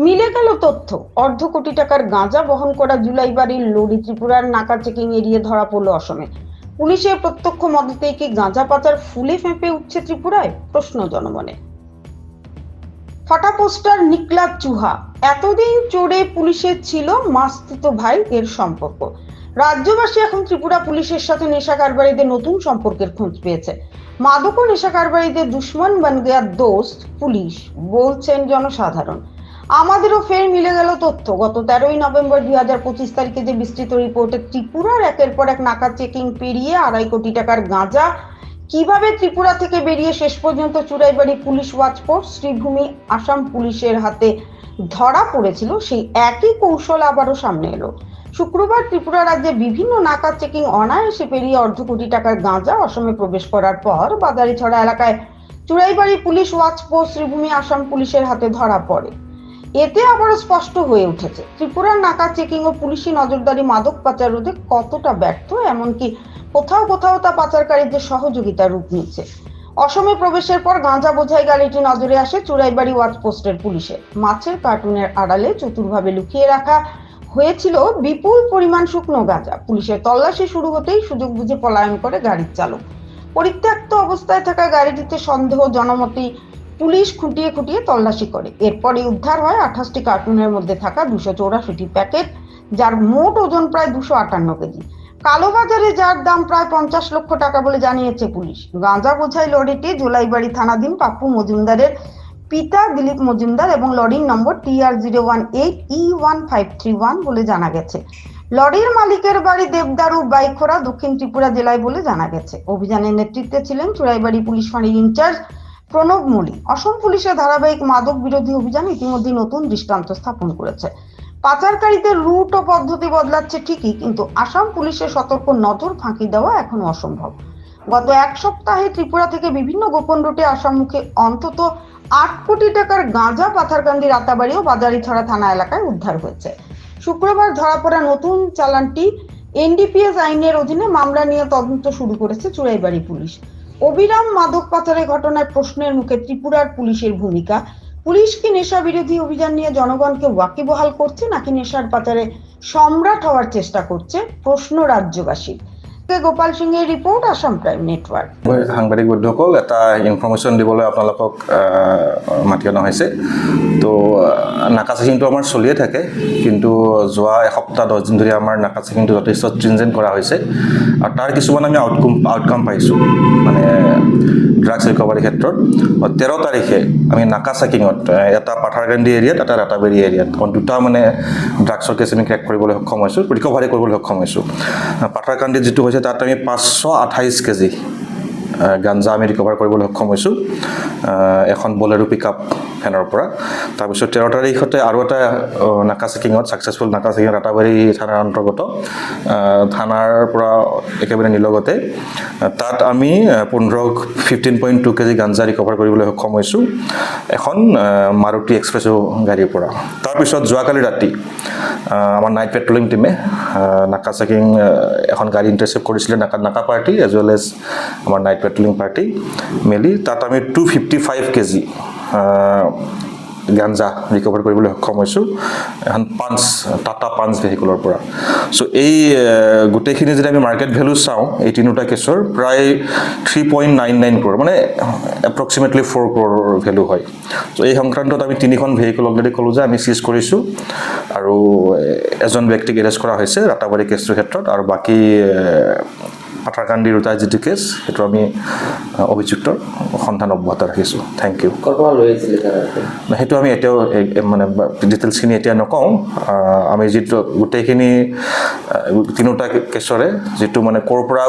মিলে গেল তথ্য, অর্ধ কোটি টাকার গাঁজা বহন করা জুলাই বাড়ির লরি ত্রিপুরার নাকা চেকিং এড়িয়ে ধরা পড়ল অসমে। পুলিশের প্রত্যক্ষ মদতেই কি গাঁজা পাচার ফুলে ফেঁপে উঠছে ত্রিপুরায়, প্রশ্ন জনমনে। ফটা পোস্টার নিকলাত চুহা, এতদিন চোরে পুলিশের ছিল মাস্তুতো ভাই এর সম্পর্ক। রাজ্যবাসী এখন ত্রিপুরা পুলিশের সাথে নেশা কারবারিদের নতুন সম্পর্কের খোঁজ পেয়েছে। মাদক ও নেশা কারবারিদের দুশ্মন বান গয়া দোস্ত পুলিশ, বলছেন জনসাধারণ। আমাদেরও ফের মিলে গেল তথ্য। গত 13ই নভেম্বর 2025 তারিখে যে বিস্তৃত রিপোর্টে ত্রিপুরার একের পর এক নাকা চেকিং পেরিয়ে 2.5 কোটি টাকার গাঁজা কিভাবে ত্রিপুরা থেকে বেরিয়ে শেষ পর্যন্ত চুরাইবাড়ি পুলিশ ওয়াচপোস্ট শ্রীভূমি আসাম পুলিশের হাতে ধরা পড়েছিল, সেই একই কৌশল আবারও সামনে এলো। শুক্রবার ত্রিপুরা রাজ্যে বিভিন্ন নাকা চেকিং অনায়াসে পেরিয়ে অর্ধ কোটি টাকার গাঁজা অসমে প্রবেশ করার পর বাজারিছড়া এলাকায় চুরাইবাড়ি পুলিশ ওয়াচপোস্ট শ্রীভূমি আসাম পুলিশের হাতে ধরা পড়ে। এতে আবারও স্পষ্ট হয়ে উঠেছে ত্রিপুরার নাকা চেকিং ও পুলিশি নজরদারি মাদক পাচার রোধে কতটা ব্যর্থ, এমনকি কোথাও কোথাও তা পাচারকারীদের সহযোগিতার রূপ নিচ্ছে। অসমে প্রবেশের পর গাঁজা বোঝাই গাড়িটি নজরে আসে চুরাইবাড়ি ওয়াচপোস্টের পুলিশের। মাছের কার্টুনের আড়ালে চতুরভাবে লুকিয়ে রাখা হয়েছিল বিপুল পরিমাণ শুকনো গাঁজা। পুলিশের তল্লাশি শুরু হতেই সুযোগ বুঝে পলায়ন করে গাড়ির চালক। পরিত্যক্ত অবস্থায় থাকা গাড়িটিতে সন্দেহ জনমতি পুলিশ খুঁটিয়ে খুঁটিয়ে তল্লাশি করে। এরপরই উদ্ধার হয় 28টি কার্টুনের মধ্যে থাকা 284টি প্যাকেট, যার মোট ওজন প্রায় 258 কেজি। কালোবাজারে যার দাম প্রায় 50 লক্ষ টাকা বলে জানিয়েছে পুলিশ। গাঁজা বোঝাই লরিটি জুলাইবাড়ি থানাধীন পাপ্পু মজুমদারের পিতা দিলীপ মজুমদার এবং লরির নম্বর TR018E1531 বলে জানা গেছে। লরির মালিকের বাড়ি দেবদারু বাইখোরা, দক্ষিণ ত্রিপুরা জেলায় বলে জানা গেছে। অভিযানের নেতৃত্বে ছিলেন চুরাইবাড়ি পুলিশ ফাঁড়ির ইনচার্জ প্রণব মলি। অসম পুলিশের ধারাবাহিক মাদক বিরোধী অভিযান ইতিমধ্যে নতুন দৃষ্টান্ত স্থাপন করেছে। পাচারকারীদের রুট ও পদ্ধতি বদলাচ্ছে ঠিকই, কিন্তু আসাম পুলিশের সতর্ক নজর ফাঁকি দেওয়া এখনো অসম্ভব। গত এক সপ্তাহে ত্রিপুরা থেকে বিভিন্ন গোপন রুটে আসাম মুখে অন্তত 8 কোটি টাকার গাঁজা পাথারকান্দি, রাতাবাড়ি ও বাজারিছড়া থানা এলাকায় উদ্ধার হয়েছে। শুক্রবার ধরা পড়া নতুন চালানটি এনডিপিএস আইনের অধীনে মামলা নিয়ে তদন্ত শুরু করেছে চুরাইবাড়ি পুলিশ। অবিরাম মাদক পাচারের ঘটনায় প্রশ্নের মুখে ত্রিপুরার পুলিশের ভূমিকা। পুলিশ কি নেশা বিরোধী অভিযান নিয়ে জনগণকে ওয়াকিবহাল করছে, নাকি নেশার পাচারে সম্রাট হওয়ার চেষ্টা করছে, প্ৰশ্ন রাজ্যবাসীর। গোপাল সিংহের রিপোর্ট, আসাম প্রাইম নেটওয়ার্ক। সাংবাদিক বন্ধুসকল, এটা ইনফৰমেশ্যন দিবলৈ আপোনালোকক মাতি অনা হৈছে। তো নাকা চেকিংটো আমাৰ চলিয়ে থাকে, কিন্তু যোৱা এসপ্তাহ 10 দিন ধৰি আমাৰ নাকা চেকিংটো যথেষ্ট ষ্ট্ৰিনজেণ্ট কৰা হৈছে আৰু তাৰ কিছুমান আমি আউটকাম পাইছোঁ। মানে ড্ৰাগছ ৰিকভাৰী ক্ষেত্ৰত 13 তাৰিখে আমি নাকা চেকিঙত এটা পাথাৰকান্দি এৰিয়াত, এটা ৰাতাবাৰী এৰিয়াত দুটা মানে ড্ৰাগছৰ কেছ আমি ক্ৰেক কৰিবলৈ সক্ষম হৈছোঁ, ৰিকভাৰী কৰিবলৈ সক্ষম হৈছোঁ। পাথাৰকান্দিত যিটো হৈছে তাত আমি 528 কেজি গাঞ্জা আমি ৰিকভাৰ কৰিবলৈ সক্ষম হৈছোঁ এখন বলেৰো পিকআপ ভেনৰ পৰা। তাৰপিছত 13 তাৰিখতে আৰু এটা নাকা চেকিঙত ছাকচেছফুল নাকা চেকিং ৰাতাবাৰী থানাৰ অন্তৰ্গত থানাৰ পৰা একেবাৰে নিলগতে তাত আমি 15.2 কেজি গাঞ্জা ৰিকভাৰ কৰিবলৈ সক্ষম হৈছোঁ এখন মাৰুতি এক্সপ্ৰেছো গাড়ীৰ পৰা। তাৰপিছত যোৱাকালি ৰাতি আমাৰ নাইট পেট্ৰলিং টিমে নাকা চেকিং এখন গাড়ী ইণ্টাৰচেপ্ট কৰিছিলে, নাকা পাৰ্টি এজ ৱেল এজ আমাৰ নাইট পেট্ৰলিং পাৰ্টি মিলি তাত আমি 255 কেজি গাঞ্জা ৰিকভাৰ কৰিবলৈ সক্ষম হৈছোঁ এখন টাটা পাঞ্চ ভেহিকুলৰ পৰা। চ' এই গোটেইখিনি যদি আমি মাৰ্কেট ভেলু চাওঁ এই তিনিটা কেছৰ প্ৰায় 3.99 ক্ৰ'ৰ, মানে এপ্ৰক্সিমেটলি 4 ক্ৰ'ৰ ভেলু হয়। চ' এই সংক্ৰান্তত আমি 3খন ভেহিকুল অলৰেডি ক'লোঁ যে আমি চিজ কৰিছোঁ আৰু এজন ব্যক্তিক এৰেষ্ট কৰা হৈছে ৰাতাবাৰী কেছটোৰ ক্ষেত্ৰত, আৰু বাকী পাথাৰকান্দিৰ দুটা যিটো কেছ সেইটো আমি অভিযুক্তৰ সন্ধান অব্যাহত ৰাখিছোঁ। Thank you. সেইটো আমি এতিয়াও মানে ডিটেইলছখিনি এতিয়া নকওঁ। আমি যিটো গোটেইখিনি তিনিটা কেছৰে যিটো মানে ক'ৰ পৰা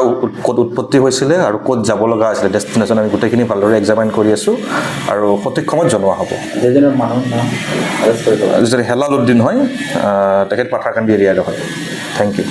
ক'ত উৎপত্তি হৈছিলে আৰু ক'ত যাব লগা আছিলে ডেষ্টিনেশ্যন আমি গোটেইখিনি ভালদৰে এক্সামাইন কৰি আছোঁ আৰু সঠিক সময়ত জনোৱা হ'ব। যিজন হেলাল উদ্দিন হয় তেখেত পাথাৰকান্দি এৰিয়াৰ হয়। Thank you.